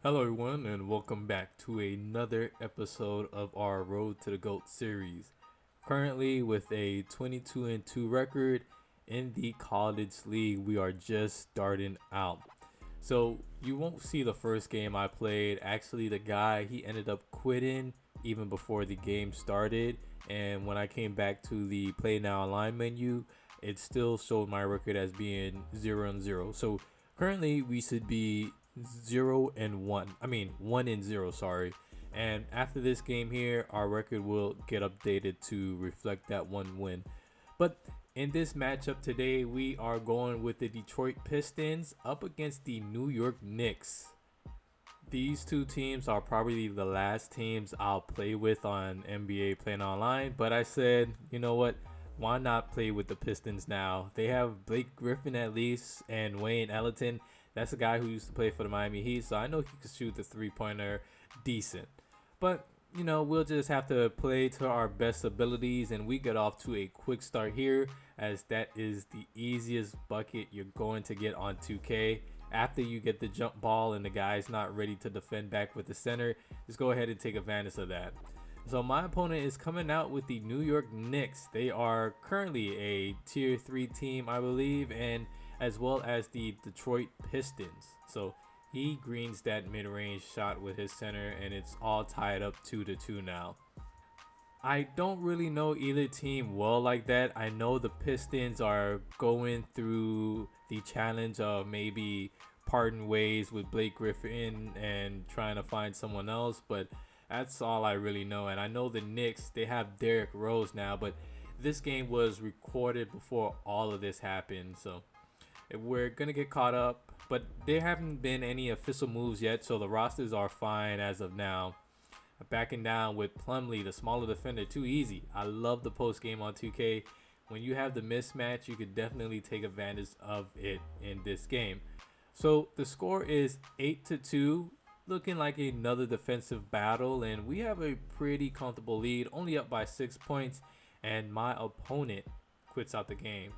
Hello, everyone, and welcome back to another episode of our Road to the GOAT series. Currently, with a 22-2 record in the college league, we are just starting out. So, you won't see the first game I played. Actually, the guy he ended up quitting even before the game started. And when I came back to the Play Now Online menu, it still showed my record as being 0-0. So, currently, we should be 0-1. I mean 1-0, sorry. And after this game here, our record will get updated to reflect that one win. But in this matchup today, we are going with the Detroit Pistons up against the New York Knicks. These two teams are probably the last teams I'll play with on NBA Playing Online, but I said, you know what? Why not play with the Pistons now? They have Blake Griffin at least and Wayne Ellington. That's a guy who used to play for the Miami Heat, so I know he can shoot the three-pointer decent. But, we'll just have to play to our best abilities, and we get off to a quick start here, as that is the easiest bucket you're going to get on 2K. After you get the jump ball and the guy's not ready to defend back with the center, just go ahead and take advantage of that. So my opponent is coming out with the New York Knicks. They are currently a tier 3 team, I believe, and as well as the Detroit Pistons. So he greens that mid-range shot with his center, and it's all tied up 2-2 now. I don't really know either team well like that. I know the Pistons are going through the challenge of maybe parting ways with Blake Griffin and trying to find someone else, but that's all I really know. And I know the Knicks, they have Derrick Rose now, but this game was recorded before all of this happened, so we're gonna get caught up. But there haven't been any official moves yet, so the rosters are fine as of now. Backing down with Plumlee, the smaller defender, too easy. I love the post game on 2K. When you have the mismatch, you could definitely take advantage of it in this game. So the score is 8-2, looking like another defensive battle, and we have a pretty comfortable lead, only up by 6 points, and my opponent quits out the game.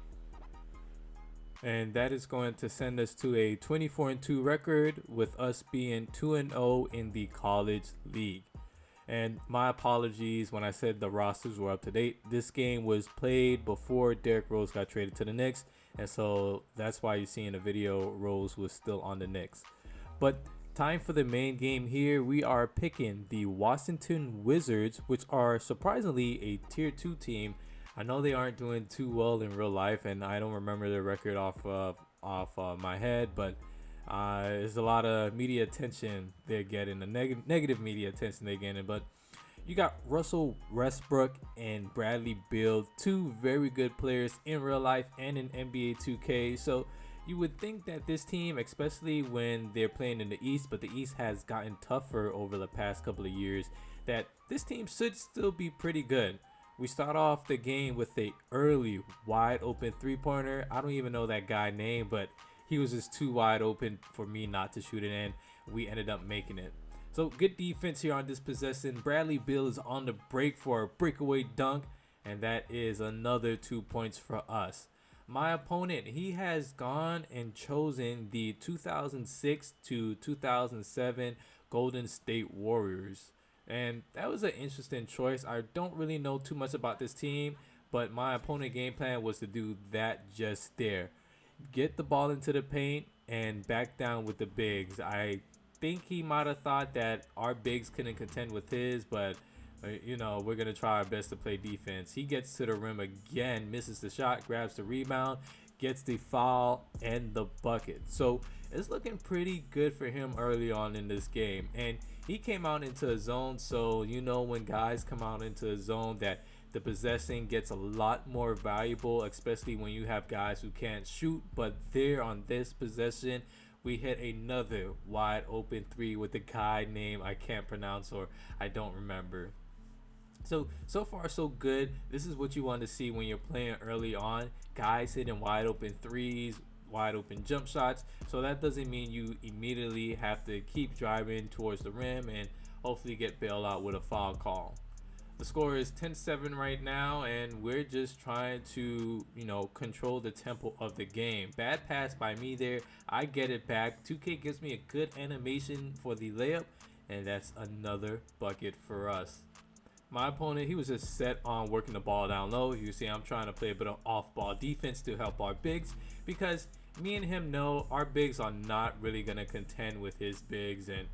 And that is going to send us to a 24-2 record, with us being 2-0 in the college league. And my apologies when I said the rosters were up to date. This game was played before Derrick Rose got traded to the Knicks, and so that's why you see in the video Rose was still on the Knicks. But time for the main game here. We are picking the Washington Wizards, which are surprisingly a tier 2 team. I know they aren't doing too well in real life, and I don't remember their record off my head, but there's a lot of media attention they're getting, the negative media attention they're getting. But you got Russell Westbrook and Bradley Beal, two very good players in real life and in NBA 2K. So you would think that this team, especially when they're playing in the East, but the East has gotten tougher over the past couple of years, that this team should still be pretty good. We start off the game with a early wide open three-pointer. I don't even know that guy name, but he was just too wide open for me not to shoot it in. We ended up making it. So good defense here on this possession. Bradley Beal is on the break for a breakaway dunk, and that is another 2 points for us. My opponent, he has gone and chosen the 2006 to 2007 Golden State Warriors. And that was an interesting choice. I don't really know too much about this team, but my opponent game plan was to do that just there. Get the ball into the paint and back down with the bigs. I think he might have thought that our bigs couldn't contend with his, but we're going to try our best to play defense. He gets to the rim again, misses the shot, grabs the rebound, gets the foul and the bucket. So it's looking pretty good for him early on in this game. And he came out into a zone, so when guys come out into a zone, that the possession gets a lot more valuable, especially when you have guys who can't shoot. But there on this possession, we hit another wide open three with a guy name I can't pronounce, or I don't remember. So far so good. This is what you want to see when you're playing early on. Guys hitting wide open threes, wide open jump shots. So that doesn't mean you immediately have to keep driving towards the rim and hopefully get bailed out with a foul call. The score is 10-7 right now, and we're just trying to, control the tempo of the game. Bad pass by me there. I get it back. 2K gives me a good animation for the layup, and that's another bucket for us. My opponent, he was just set on working the ball down low. You see, I'm trying to play a bit of off-ball defense to help our bigs, because me and him know our bigs are not really going to contend with his bigs, and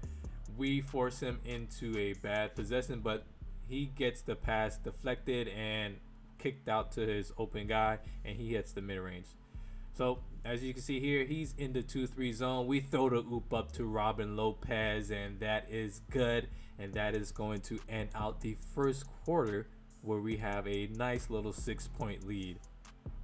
we force him into a bad possession, but he gets the pass deflected and kicked out to his open guy, and he hits the mid-range. So as you can see here, he's in the 2-3 zone. We throw the oop up to Robin Lopez, and that is good. And that is going to end out the first quarter, where we have a nice little 6-point lead.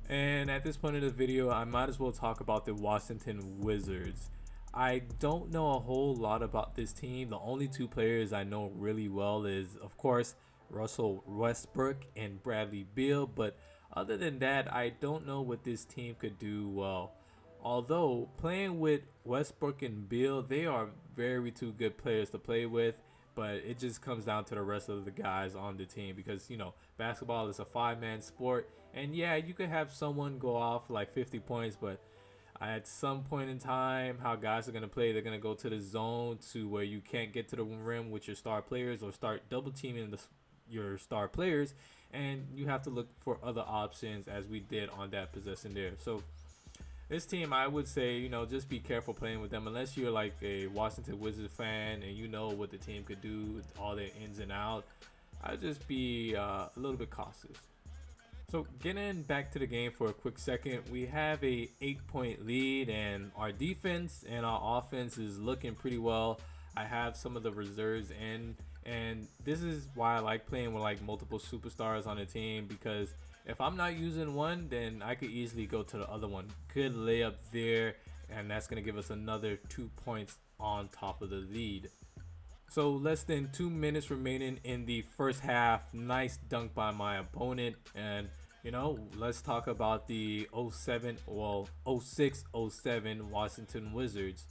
And at this point in the video, I might as well talk about the Washington Wizards. I don't know a whole lot about this team. The only two players I know really well is, of course, Russell Westbrook and Bradley Beal, but other than that, I don't know what this team could do well. Although playing with Westbrook and Beal, they are very two good players to play with, but it just comes down to the rest of the guys on the team, because basketball is a 5-man sport, and yeah, you could have someone go off like 50 points, but at some point in time, how guys are going to play, they're going to go to the zone to where you can't get to the rim with your star players, or start double teaming your star players, and you have to look for other options, as we did on that possession there. So this team, I would say, just be careful playing with them, unless you're like a Washington Wizards fan and you know what the team could do, all their ins and outs. I'd just be a little bit cautious. So getting back to the game for a quick second, we have a 8-point lead, and our defense and our offense is looking pretty well. I have some of the reserves in, and this is why I like playing with like multiple superstars on the team, because if I'm not using one, then I could easily go to the other one. Good layup there, and that's going to give us another 2 points on top of the lead. So less than 2 minutes remaining in the first half. Nice dunk by my opponent. And let's talk about the 06-07 Washington Wizards.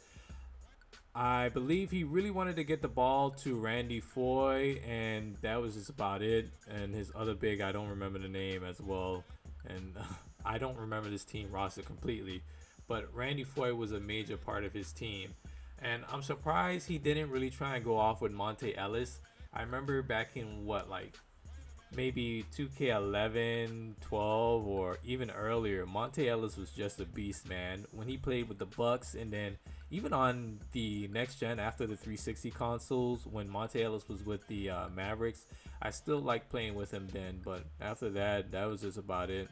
I believe he really wanted to get the ball to Randy Foye, and that was just about it. And his other big, I don't remember the name as well, and I don't remember this team roster completely, but Randy Foye was a major part of his team. And I'm surprised he didn't really try and go off with Monte Ellis. I remember back in maybe 2K11, 12, or even earlier, Monte Ellis was just a beast, man. When he played with the Bucks, and then even on the next gen after the 360 consoles, when Monte Ellis was with the Mavericks, I still liked playing with him then, but after that, that was just about it.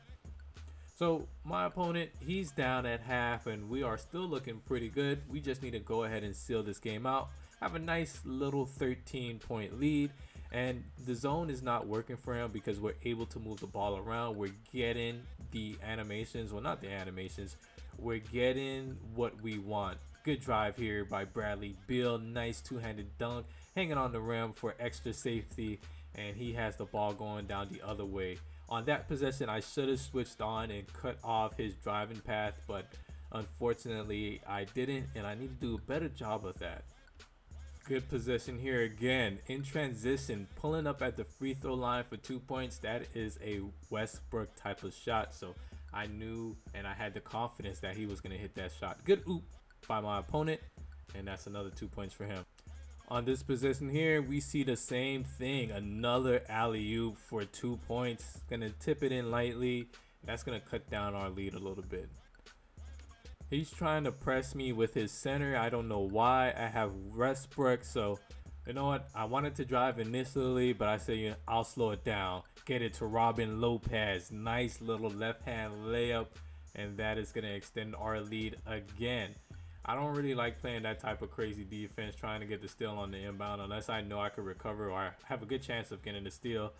So my opponent, he's down at half, and we are still looking pretty good. We just need to go ahead and seal this game out. Have a nice little 13-point lead, and the zone is not working for him because we're able to move the ball around. We're getting the animations, well, not the animations, we're getting what we want. Good drive here by Bradley Beal. Nice two-handed dunk, hanging on the rim for extra safety, and he has the ball going down the other way. On that possession, I should have switched on and cut off his driving path, but unfortunately I didn't, and I need to do a better job of that. Good possession here again in transition, pulling up at the free throw line for 2 points. That is a Westbrook type of shot, so I knew and I had the confidence that he was going to hit that shot. Good oop by my opponent, and that's another 2 points for him. On this possession here, we see the same thing, another alley-oop for 2 points. Gonna tip it in lightly. That's gonna cut down our lead a little bit. He's trying to press me with his center. I don't know why. I have Westbrook, so you know what? I wanted to drive initially, but I said, I'll slow it down. Get it to Robin Lopez. Nice little left-hand layup, and that is gonna extend our lead again. I don't really like playing that type of crazy defense, trying to get the steal on the inbound, unless I know I could recover or I have a good chance of getting the steal.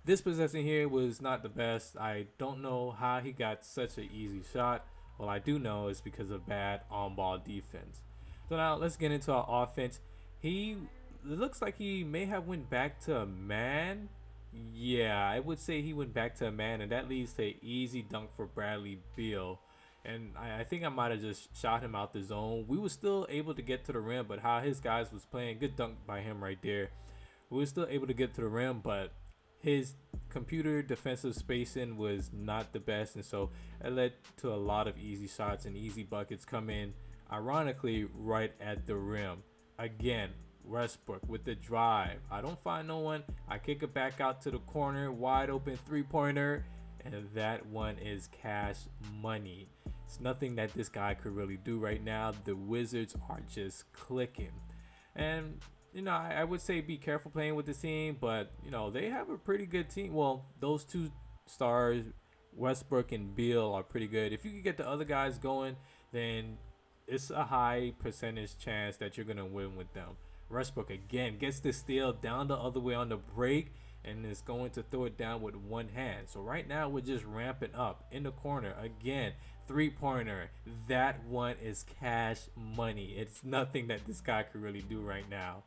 This possession here was not the best. I don't know how he got such an easy shot. Well, I do know it's because of bad on-ball defense. So now let's get into our offense. It looks like he may have went back to a man. Yeah, I would say he went back to a man, and that leads to an easy dunk for Bradley Beal. And I think I might have just shot him out the zone. We were still able to get to the rim, but how his guys was playing, good dunk by him right there. We were still able to get to the rim, but his computer defensive spacing was not the best, and so it led to a lot of easy shots and easy buckets come in, ironically, right at the rim. Again, Westbrook with the drive. I don't find no one. I kick it back out to the corner, wide open three-pointer, and that one is cash money. It's nothing that this guy could really do right now. The Wizards are just clicking. And I would say be careful playing with the team, but they have a pretty good team. Well, those two stars, Westbrook and Beal, are pretty good. If you can get the other guys going, then it's a high percentage chance that you're gonna win with them. Westbrook again gets the steal down the other way on the break and is going to throw it down with one hand. So right now we're just ramping up in the corner again. Three-pointer. That one is cash money. It's nothing that this guy could really do right now.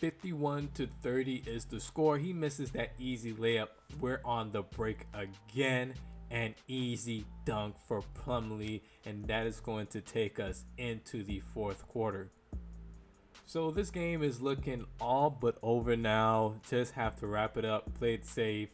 51-30 is the score. He misses that easy layup. We're on the break again. An easy dunk for Plumlee, and that is going to take us into the fourth quarter. So this game is looking all but over now. Just have to wrap it up, play it safe.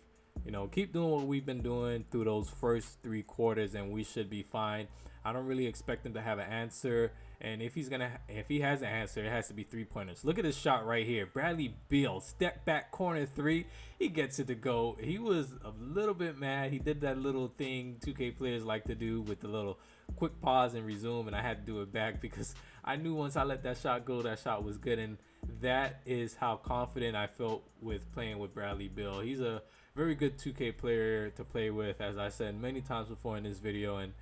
Keep doing what we've been doing through those first 3 quarters, and we should be fine. I don't really expect him to have an answer, and if he has an answer, it has to be 3-pointers. Look at this shot right here. Bradley Beal, step back corner 3. He gets it to go. He was a little bit mad. He did that little thing 2K players like to do with the little quick pause and resume, and I had to do it back because I knew once I let that shot go, that shot was good, and that is how confident I felt with playing with Bradley Beal. He's a very good 2K player to play with, as I said many times before in this video, and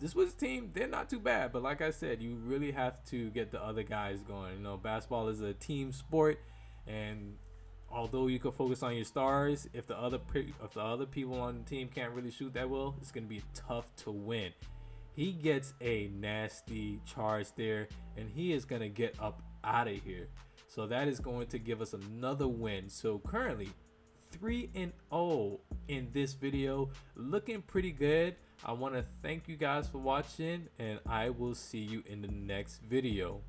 this was a team. They're not too bad, but like I said, you really have to get the other guys going. Basketball is a team sport, and although you can focus on your stars, if the other people on the team can't really shoot that well, it's gonna be tough to win. He gets a nasty charge there, and he is gonna get up out of here. So that is going to give us another win. So currently 3-0 in this video, looking pretty good. I want to thank you guys for watching, and I will see you in the next video.